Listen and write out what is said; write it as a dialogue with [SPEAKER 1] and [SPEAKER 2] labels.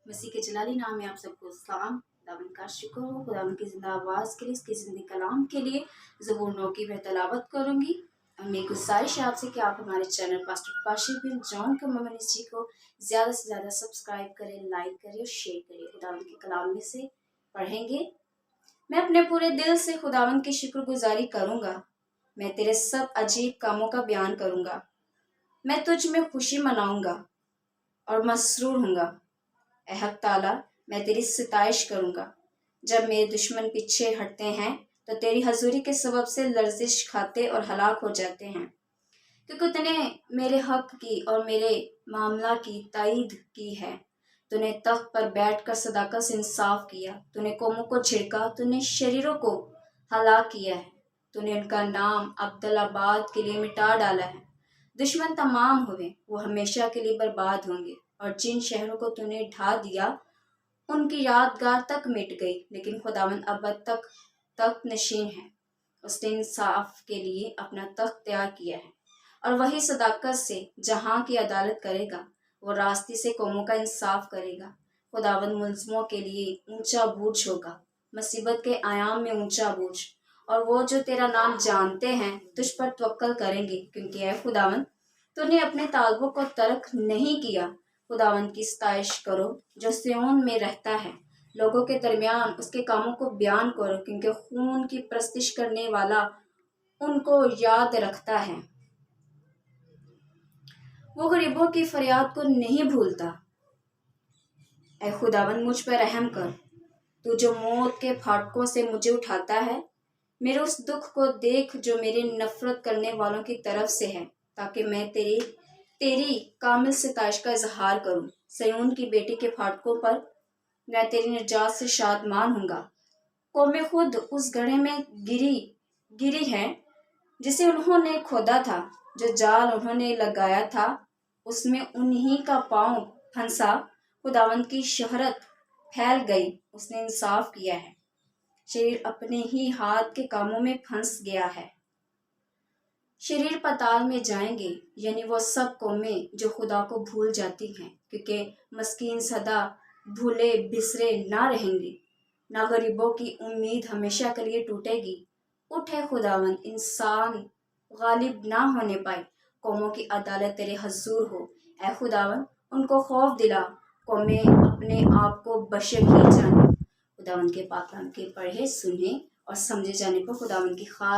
[SPEAKER 1] مسیح کے جلالی نام میں آپ سب کو سلام. خداوند کا شکر ہو خداوند کی زندہ آواز کے لیے، اس کے زندہ کلام کے لیے. زبور 9 کی میں تلاوت کروں گی. میری گزارش ہے آپ سے کہ آپ ہمارے چینل پاسٹر پاشر بن جان کا منسٹری کو زیادہ سے زیادہ سبسکرائب کریں، لائک کریں اور شیئر کریں. خداوند کے کلام میں سے پڑھیں گے. میں اپنے پورے دل سے خداوند کی شکر گزاری کروں گا. میں تیرے سب عجیب کاموں کا بیان کروں گا. میں تجھ میں خوشی مناؤں گا اور مسرور ہوں گا. اے حق تعالیٰ، میں تیری ستائش کروں گا. جب میرے دشمن پیچھے ہٹتے ہیں تو تیری حضوری کے سبب سے لرزش کھاتے اور ہلاک ہو جاتے ہیں. کیونکہ تو نے میرے حق کی اور میرے معاملہ کی تائید کی ہے. تو نے تخت پر بیٹھ کر صداقت سے انصاف کیا. تو نے قوموں کو جھڑکا. تو نے شریروں کو ہلاک کیا ہے. تو نے ان کا نام عبدالآباد کے لیے مٹا ڈالا ہے. دشمن تمام ہوئے، وہ ہمیشہ کے لیے برباد ہوں گے. اور جن شہروں کو تو نے ڈھا دیا ان کی یادگار تک مٹ گئی. لیکن خداوند ابد تک تخت نشین ہے. اس نے انصاف کے لیے اپنا تخت تیار کیا ہے اور وہی صداقت سے جہاں کی عدالت کرے گا. وہ راستے سے قوموں کا انصاف کرے گا. خداوند ملزموں کے لیے اونچا بورج ہوگا، مصیبت کے ایام میں اونچا بورج. اور وہ جو تیرا نام جانتے ہیں تجھ پر توکل کریں گے، کیونکہ اے خداوند تو نے اپنے طالبوں کو ترک نہیں کیا. خداوند کی ستائش کرو جو سیون میں رہتا ہے. لوگوں کے درمیان اس کے کاموں کو بیان کرو، کیونکہ خون کی پرستش کرنے والا ان کو یاد رکھتا ہے. وہ غریبوں کی فریاد کو نہیں بھولتا. اے خداوند مجھ پر رحم کر. تو جو موت کے پھاٹکوں سے مجھے اٹھاتا ہے، میرے اس دکھ کو دیکھ جو میرے نفرت کرنے والوں کی طرف سے ہے، تاکہ میں تیری کامل ستائش کا اظہار کروں. سیون کی بیٹی کے پھاٹکوں پر میں تیری نجات سے شادمان ہوں گا. قومیں خود اس گڑھے میں گری ہیں جسے انہوں نے کھودا تھا. جو جال انہوں نے لگایا تھا اس میں انہی کا پاؤں پھنسا. خداوند کی شہرت پھیل گئی. اس نے انصاف کیا ہے. شریر اپنے ہی ہاتھ کے کاموں میں پھنس گیا ہے. شریر پتال میں جائیں گے، یعنی وہ سب قومیں جو خدا کو بھول جاتی ہیں، کیونکہ مسکین سدا بھولے بسرے نہ رہیں گے، نہ غریبوں کی امید ہمیشہ کے لیے ٹوٹے گی. اٹھے خداوند، انسان غالب نہ ہونے پائے. قوموں کی عدالت تیرے حضور ہو. اے خداوند ان کو خوف دلا. قومیں اپنے آپ کو بشر ہی جانے. خداوند کے پاک کلام کے پڑھے، سنے اور سمجھے جانے پر خداوند کی خاص